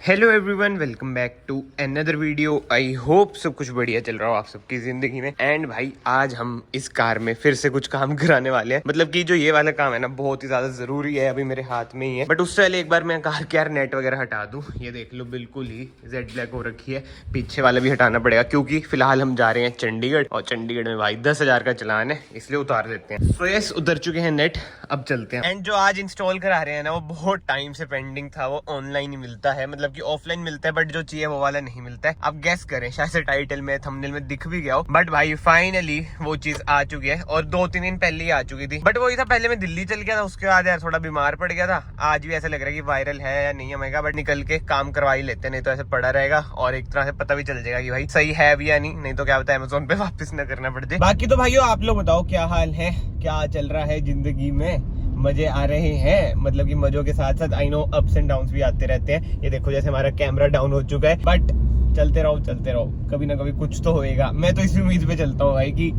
Hello everyone, welcome back to another video. I hope सब कुछ बढ़िया चल रहा हो आप सबकी जिंदगी में। एंड भाई आज हम इस कार में फिर से कुछ काम कराने वाले हैं। मतलब कि जो ये वाला काम है ना बहुत ही ज्यादा जरूरी है, अभी मेरे हाथ में ही है। बट उससे पहले एक बार मैं कार के यार नेट वगैरह हटा दूं। ये देख लो बिल्कुल ही जेड ब्लैक हो रखी है। पीछे वाला भी हटाना पड़ेगा क्योंकि फिलहाल हम जा रहे हैं चंडीगढ़, और चंडीगढ़ में भाई 10,000 का चलान है, इसलिए उतार देते हैं। सो यस, उतर चुके हैं नेट, अब चलते हैं। एंड जो आज इंस्टॉल करा रहे हैं ना वो बहुत टाइम से पेंडिंग था। वो ऑनलाइन ही मिलता है, मतलब कि ऑफलाइन मिलता है, बट जो चाहिए वो वाला नहीं मिलता है। अब गेस करें, शायद से टाइटल में थंबनेल में दिख भी गया हो, बट भाई फाइनली वो चीज आ चुकी है और 2-3 दिन पहले ही आ चुकी थी। बट वही था, पहले मैं दिल्ली चल गया था, उसके बाद यार थोड़ा बीमार पड़ गया था। आज भी ऐसा लग रहा है कि वायरल है या नहीं हमें, बट निकल के काम करवा ही लेते, नहीं तो ऐसे पड़ा रहेगा और एक तरह से पता भी चल जाएगा कि भाई सही है भी या नहीं तो क्या होता है अमेज़न पे वापस ना करना पड़ जाए। बाकी तो भाइयों आप लोग बताओ क्या हाल है, क्या चल रहा है जिंदगी में। मजे आ रहे हैं, मतलब कि मजों के साथ साथ I know ups and downs भी आते रहते हैं। ये देखो जैसे हमारा कैमरा डाउन हो चुका है, बट चलते रहो, कभी ना कभी कुछ तो होएगा। मैं तो इसी उम्मीद पे चलता हूँ भाई कि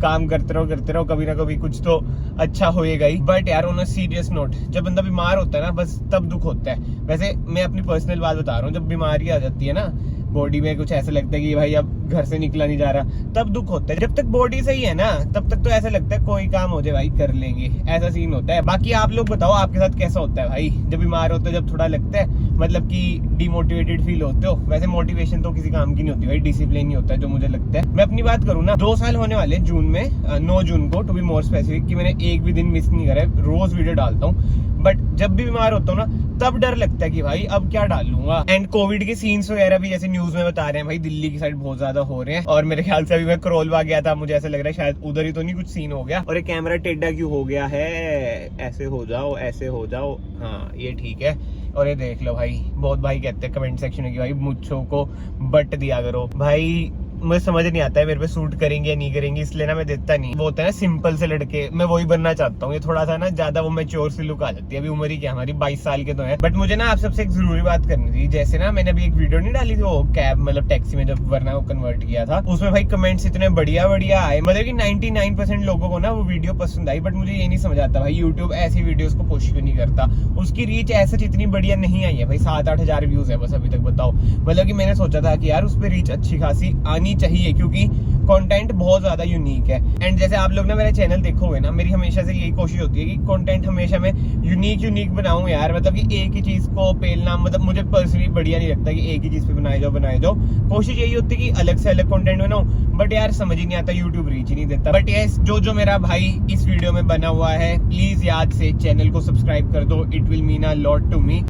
काम करते रहो, कभी ना कभी कुछ तो अच्छा होएगा ही। बट यार ऑन अ सीरियस नोट, जब बंदा बीमार होता है ना बस तब दुख होता है। वैसे मैं अपनी पर्सनल बात बता रहा हूँ, जब बीमारी आ जाती है ना बॉडी में, कुछ ऐसा लगता है कि भाई अब घर से निकला नहीं जा रहा, तब दुख होता है। जब तक बॉडी सही है ना तब तक तो ऐसा लगता है कोई काम हो जाए भाई कर लेंगे, ऐसा सीन होता है। बाकी आप लोग बताओ आपके साथ कैसा होता है भाई जब बीमार होते हो, जब थोड़ा लगता है मतलब कि डिमोटिवेटेड फील होते हो। वैसे मोटिवेशन तो किसी काम की नहीं होती भाई, डिसिप्लिन ही होता है जो मुझे लगता है। मैं अपनी बात करूँ ना, 2 साल होने वाले जून में, 9 जून को टू बी मोर स्पेसिफिक, कि मैंने एक भी दिन मिस नहीं करा है, रोज वीडियो डालता हूँ। बट जब भी बीमार होता हूँ ना तब डर लगता है कि भाई अब क्या डालूंगा। एंड कोविड के सीन्स वगैरह भी जैसे न्यूज में बता रहे हैं भाई दिल्ली की साइड बहुत ज्यादा हो रहे हैं, और मेरे ख्याल से अभी मैं करोलवा गया था, मुझे ऐसा लग रहा है शायद उधर ही तो नहीं कुछ सीन हो गया। और ये कैमरा टेढ़ा क्यों हो गया है, ऐसे हो जाओ, ऐसे हो जाओ, हाँ ये ठीक है। और ये देख लो भाई, बहुत भाई कहते हैं कमेंट सेक्शन में कि भाई मुझको को बट दिया करो। भाई मुझे समझ नहीं आता है मेरे पे सूट करेंगे या नहीं करेंगे, इसलिए ना मैं देता नहीं। वो होता है ना सिंपल से लड़के, मैं वही बनना चाहता हूँ। ये थोड़ा सा ना ज्यादा वो मैच्योर सी लुक आ जाती है। अभी उम्र ही क्या हमारी 22 साल के तो है। बट मुझे ना आप सबसे एक जरूरी बात करनी थी। जैसे ना मैंने अभी एक वीडियो नहीं डाली थी वो कैब मतलब टैक्सी में जब वरना को कन्वर्ट किया था, उसमें भाई कमेंट्स इतने बढ़िया आए, मतलब की 99% लोगों को ना वो वीडियो पसंद आई। बट मुझे ये नहीं समझ आता भाई यूट्यूब ऐसी वीडियोस को पुश क्यों नहीं करता। उसकी रीच ऐसे इतनी बढ़िया नहीं आई है भाई, 7-8 हजार व्यूज है बस अभी तक। बताओ, मतलब कि मैंने सोचा था कि यार उस पर रीच अच्छी खासी आनी चाहिए क्योंकि कंटेंट बहुत ज्यादा यूनिक है। एंड जैसे आप लोग ना मेरा चैनल देखोगे ना, मेरी हमेशा से यही कोशिश होती है कि कंटेंट हमेशा मैं यूनिक बनाऊं यार। मतलब कि एक ही चीज को पेलना मतलब मुझे पर्सनली बढ़िया नहीं लगता कि एक ही चीज पे बनाए जाओ। कोशिश यही होती है कि अलग से अलग कंटेंट बनाऊं, बट यार समझ ही नहीं आता, यूट्यूब रीच ही नहीं देता। बट यस, जो मेरा भाई इस वीडियो में बना हुआ है, प्लीज याद से चैनल को सब्सक्राइब कर दो, it will mean a lot to me.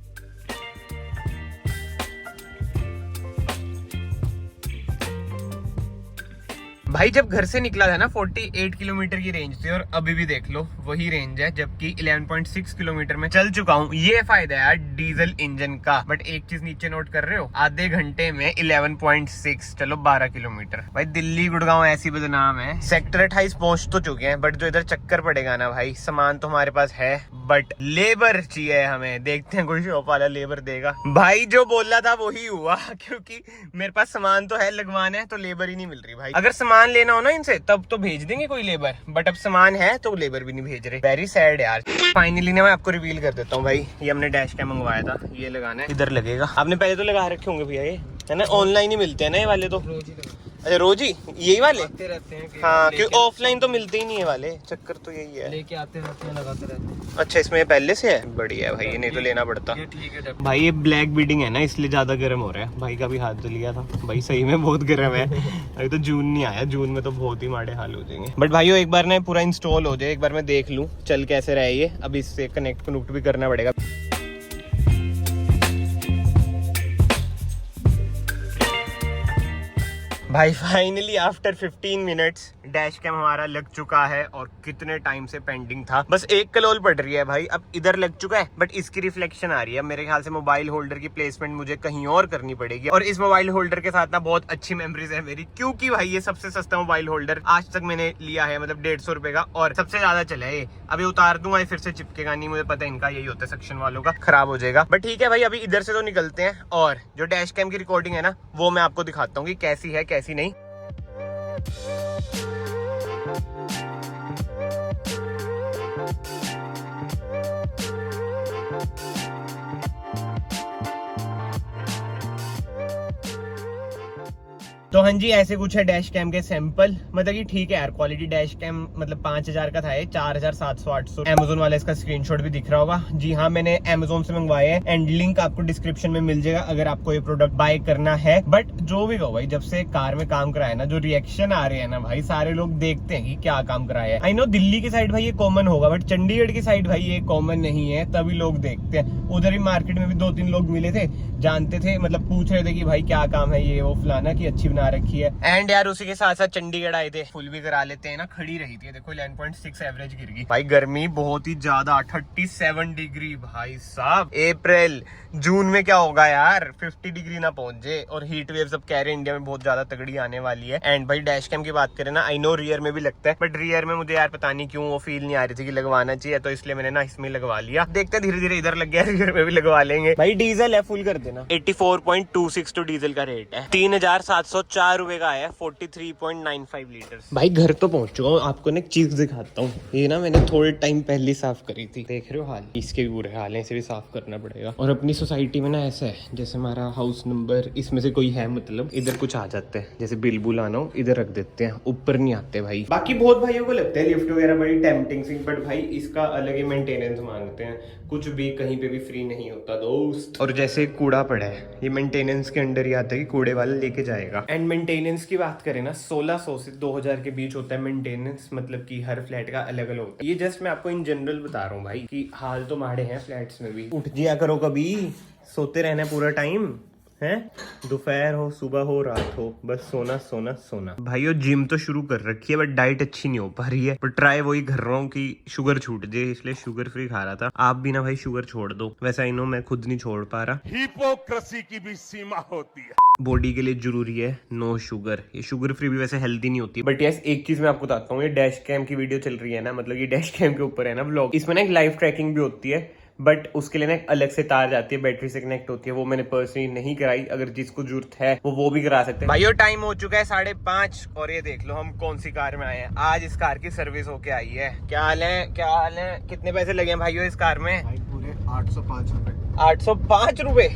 भाई जब घर से निकला था ना 48 किलोमीटर की रेंज थी, और अभी भी देख लो वही रेंज है, जबकि 11.6 किलोमीटर में चल चुका हूँ। ये फायदा है यार डीजल इंजन का। बट एक चीज नीचे नोट कर रहे हो, आधे घंटे में 11.6, चलो 12 किलोमीटर। भाई दिल्ली गुड़गांव ऐसी बदनाम है। सेक्टर 28 पहुंच तो चुके हैं, बट जो इधर चक्कर पड़ेगा ना भाई, सामान तो हमारे पास है बट लेबर चाहिए हमें। देखते हैं कोई शॉप वाला लेबर देगा। भाई जो बोला था वही हुआ, क्योंकि मेरे पास सामान तो है, लगवाना है, तो लेबर ही नहीं मिल रही भाई। अगर सामान लेना हो ना इनसे तब तो भेज देंगे कोई लेबर, बट अब सामान है तो लेबर भी नहीं भेज रहे। वेरी सैड यार। फाइनली ना मैं आपको रिवील कर देता हूँ भाई, ये हमने डैश कैम मंगवाया था, ये लगाना है, इधर लगेगा। आपने पहले तो लगा रखे होंगे भैया, ये है ना ऑनलाइन ही मिलते हैं ना ये वाले तो। अच्छा रोज ही यही वाले रहते हैं हाँ, क्योंकि ऑफलाइन तो मिलते ही नहीं है वाले, चक्कर तो यही है, लेके आते रहते हैं, लगाते रहते हैं। अच्छा इसमें पहले से है, बढ़िया है भाई, ये नहीं तो लेना पड़ता। ये ठीक है भाई, ये ब्लैक बीडिंग है ना इसलिए ज्यादा गर्म हो रहा है। भाई का भी हाथ जल गया था भाई, सही में बहुत गर्म है। अभी तो जून नहीं आया, जून में तो बहुत ही माड़े हाल हो जाएंगे। बट भाइयों एक बार ना पूरा इंस्टॉल हो जाए, एक बार मैं देख लूँ चल कैसे रहे ये। अब इससे कनेक्ट भी करना पड़ेगा। भाई finally after 15 minutes dash cam हमारा लग चुका है, और कितने टाइम से पेंडिंग था। बस एक कलोल पड़ रही है भाई, अब इधर लग चुका है बट इसकी रिफ्लेक्शन आ रही है। मेरे ख्याल से मोबाइल होल्डर की प्लेसमेंट मुझे कहीं और करनी पड़ेगी, और इस मोबाइल होल्डर के साथ ना बहुत अच्छी मेमोरीज है मेरी, क्योंकि भाई ये सबसे सस्ता मोबाइल होल्डर आज तक मैंने लिया है, मतलब 150 रुपए का, और सबसे ज्यादा चला है ये। अभी उतार दूंगा फिर से चिपकेगा नहीं, मुझे पता है इनका यही होता है सेक्शन वालों का, खराब हो जाएगा। बट ठीक है भाई, अभी इधर से तो निकलते हैं, और जो डैश कैम की रिकॉर्डिंग है ना वो मैं आपको दिखाता हूँ कि कैसी है कैसी नहीं। तो हाँ जी, ऐसे कुछ है डैश कैम के सैंपल। मतलब कि ठीक है यार, क्वालिटी डैश कैम मतलब 5000 का था ये, 4700-800। Amazon वाला इसका स्क्रीनशॉट भी दिख रहा होगा। जी हाँ, मैंने Amazon से मंगवाए हैं एंड लिंक आपको डिस्क्रिप्शन में मिल जाएगा अगर आपको ये प्रोडक्ट बाय करना है। बट जो भी कहो भाई, जब से कार में काम कराया ना, जो रिएक्शन आ रहे हैं ना भाई, सारे लोग देखते हैं कि क्या काम कराया है। आई नो दिल्ली की साइड भाई ये कॉमन होगा, बट चंडीगढ़ की साइड भाई ये कॉमन नहीं है, तभी लोग देखते हैं। उधर ही मार्केट में भी 2-3 लोग मिले थे, जानते थे, मतलब पूछ रहे थे कि भाई क्या काम है ये वो फलाना, की अच्छी बना रखी है। एंड यार उसी के साथ साथ चंडीगढ़ आए थे, फुल भी करा लेते हैं ना। खड़ी रही थी, देखो 11.6 एवरेज गिर गई भाई। गर्मी बहुत ही ज्यादा, 37 डिग्री भाई साहब। अप्रैल जून में क्या होगा यार, 50 डिग्री ना पहुंच जाए। और हीट वेव सब कह रहे हैं इंडिया में बहुत ज्यादा तगड़ी आने वाली है। एंड भाई डैश कैम की बात करें ना, आई नो रियर में भी लगता है, बट रियर में मुझे यार पता नहीं क्यों वो फील नहीं आ रही थी कि लगवाना चाहिए, तो इसलिए मैंने ना इसमें लगवा लिया। देखते धीरे धीरे इधर लग गया, रियर में भी लगवा लेंगे भाई। डीजल है, फुल कर देना। 84.26 तो डीजल का रेट है। 3704 रुपए का है, 43.95 लीटर। भाई घर तो पहुंच चुका हूँ, आपको ना एक चीज दिखाता हूँ। ये ना मैंने थोड़े टाइम पहले साफ करी थी, देख रहे हो हाल, इसके भी बुरे हाल है, इसे भी साफ करना पड़ेगा। और अपनी सोसाइटी में ना ऐसा है, जैसे हमारा हाउस नंबर इसमें से कोई है, मतलब इधर कुछ आ जाते हैं, जैसे बिल बुल आना हो इधर रख देते हैं, ऊपर नहीं आते भाई। बाकी बहुत भाइयों को लगता है लिफ्ट वगैरह बड़ी टेम्पटिंग सी, बट भाई इसका अलग ही मेंटेनेंस मांगते हैं, कुछ भी कहीं पे भी फ्री नहीं होता दोस्त। और जैसे कूड़ा पड़ा है, ये मेंटेनेंस के अंडर ही आता है कि कूड़े वाला लेके जाएगा। एंड मेंटेनेंस की बात करें ना, 1600 से 2000 के बीच होता है मेंटेनेंस, मतलब कि हर फ्लैट का अलग अलग होता है। ये जस्ट मैं आपको इन जनरल बता रहा हूँ भाई, कि हाल तो माड़े हैं फ्लैट्स में भी। उठ जिया करो, कभी सोते रहना पूरा टाइम है, दोपहर हो सुबह हो रात हो, बस सोना सोना सोना। भाइयों जिम तो शुरू कर रखी है, बट डाइट अच्छी नहीं हो पा रही है, पर ट्राई वही कर रहा हूँ कि शुगर छूट जाए, इसलिए शुगर फ्री खा रहा था। आप भी ना भाई शुगर छोड़ दो, वैसा आई नो मैं खुद नहीं छोड़ पा रहा। हिपोक्रेसी की भी सीमा होती है। बॉडी के लिए जरूरी है नो शुगर। ये शुगर फ्री भी वैसे हेल्दी नहीं होती। बट यस, एक चीज मैं आपको बताता हूँ, ये डैश कैम की वीडियो चल रही है ना, मतलब ये डैश कैम के ऊपर है ना व्लॉग, इसमें ना एक लाइव ट्रैकिंग भी होती है, बट उसके लिए ना एक अलग से तार जाती है, बैटरी से कनेक्ट होती है, वो मैंने पर्सनली नहीं कराई। अगर जिसको जरूरत है वो भी करा सकते हैं। भाइयों टाइम हो चुका है 5:30, और ये देख लो हम कौन सी कार में आए हैं। आज इस कार की सर्विस होके आई है। क्या हाल है, क्या हाल है? कितने पैसे लगे हैं भाइयों इस कार में? भाई पूरे 805 रुपए। 805 रुपए?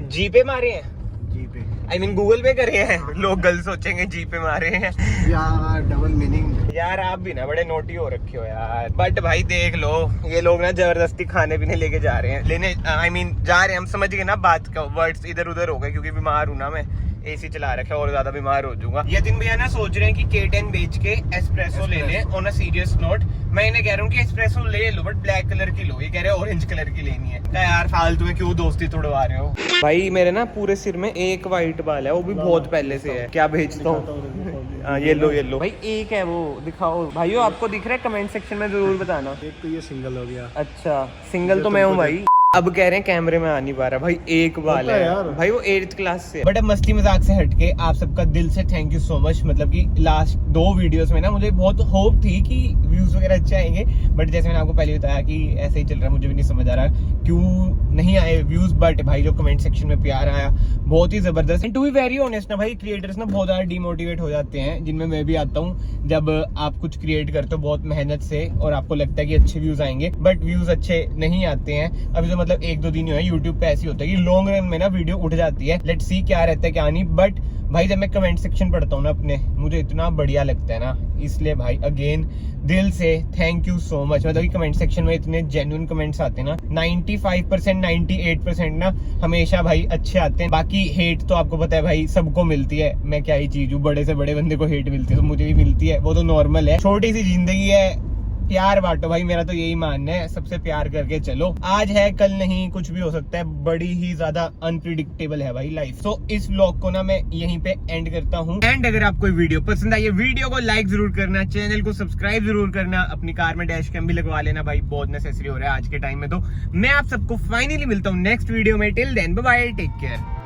जी पे मारे हैं? जी पे आई मीन गूगल पे करे हैं। लोग गलत सोचेंगे जी पे मारे हैं यार, डबल मीनिंग। यार आप भी ना बड़े नोटी हो रखे हो यार। बट भाई देख लो, ये लोग ना जबरदस्ती खाने पीने लेके जा रहे हैं, लेने आई मीन जा रहे हैं, हम समझ गए ना बात का, वर्ड्स इधर उधर हो गए क्योंकि बीमार हूं ना मैं, एसी चला रखा है और ज्यादा बीमार हो जाऊंगा। यतिन भैया ना सोच रहे हैं कि K10 बेच के एस्प्रेसो ले लें। ऑन अ सीरियस नोट मैं इन्हें कह रहा हूँ कि एस्प्रेसो ले लो, बट ब्लैक कलर की लो। ये कह रहे हैं ऑरेंज कलर की लेनी है। क्या यार फालतू में क्यों दोस्ती तोड़वा रहे हो? भाई मेरे ना पूरे सिर में एक वाइट बाल है, वो भी बहुत पहले से है। क्या भेजता हूँ? ये लो भाई, एक है वो, दिखाओ भाइयों, आपको दिख रहा है? कमेंट सेक्शन में जरूर बताना। एक तो ये सिंगल हो गया। अच्छा सिंगल तो मैं हूँ भाई। अब कह रहे हैं कैमरे में आ नहीं पा रहा भाई, एक बाल है यार भाई, वो 8th क्लास से। बट अब मस्ती मजाक से हटके आप सबका दिल से थैंक यू सो मच। मतलब कि लास्ट 2 वीडियोस में ना मुझे बहुत होप थी कि व्यूज वगैरह अच्छे आएंगे, बट जैसे मैंने आपको पहले बताया कि ऐसे ही चल रहा है, मुझे भी नहीं समझ आ रहा क्यों नहीं आए व्यूज। बट भाई जो कमेंट सेक्शन में प्यार आया बहुत ही जबरदस्त। And to be very honest ना भाई, क्रिएटर्स ना बहुत ज्यादा डिमोटिवेट हो जाते हैं, जिनमें मैं भी आता हूँ। जब आप कुछ क्रिएट करते हो बहुत मेहनत से और आपको लगता है कि अच्छे व्यूज आएंगे, बट व्यूज अच्छे नहीं आते हैं। अभी तो मतलब 1-2 दिन यूट्यूब पे ऐसी होता है कि लॉन्ग रन में ना वीडियो उठ जाती है। लेट्स सी क्या रहता है क्या नहीं। बट भाई जब मैं कमेंट सेक्शन पढ़ता हूँ ना अपने, मुझे इतना बढ़िया लगता है ना, इसलिए भाई अगेन दिल से थैंक यू सो मच। मतलब कि कमेंट सेक्शन में इतने जेन्युइन कमेंट्स आते हैं ना, 95% 98% ना हमेशा भाई अच्छे आते हैं। बाकी हेट तो आपको पता है भाई सबको मिलती है, मैं क्या ही चीज हूँ, बड़े से बड़े बंदे को हेट मिलती है तो मुझे भी मिलती है, वो तो नॉर्मल है। छोटी सी जिंदगी है, प्यार बांटो भाई, मेरा तो यही मानना है। सबसे प्यार करके चलो, आज है कल नहीं, कुछ भी हो सकता है। बड़ी ही ज्यादा अनप्रिडिक्टेबल है भाई लाइफ। तो इस व्लॉग को ना मैं यहीं पे एंड करता हूँ। एंड अगर आपको वीडियो पसंद आई, वीडियो को लाइक जरूर करना, चैनल को सब्सक्राइब जरूर करना, अपनी कार में डैश कैम भी लगवा लेना भाई, बहुत नेसेसरी हो रहा है आज के टाइम में। तो मैं आप सबको फाइनली मिलता हूँ नेक्स्ट वीडियो में। Till then bye bye, take care.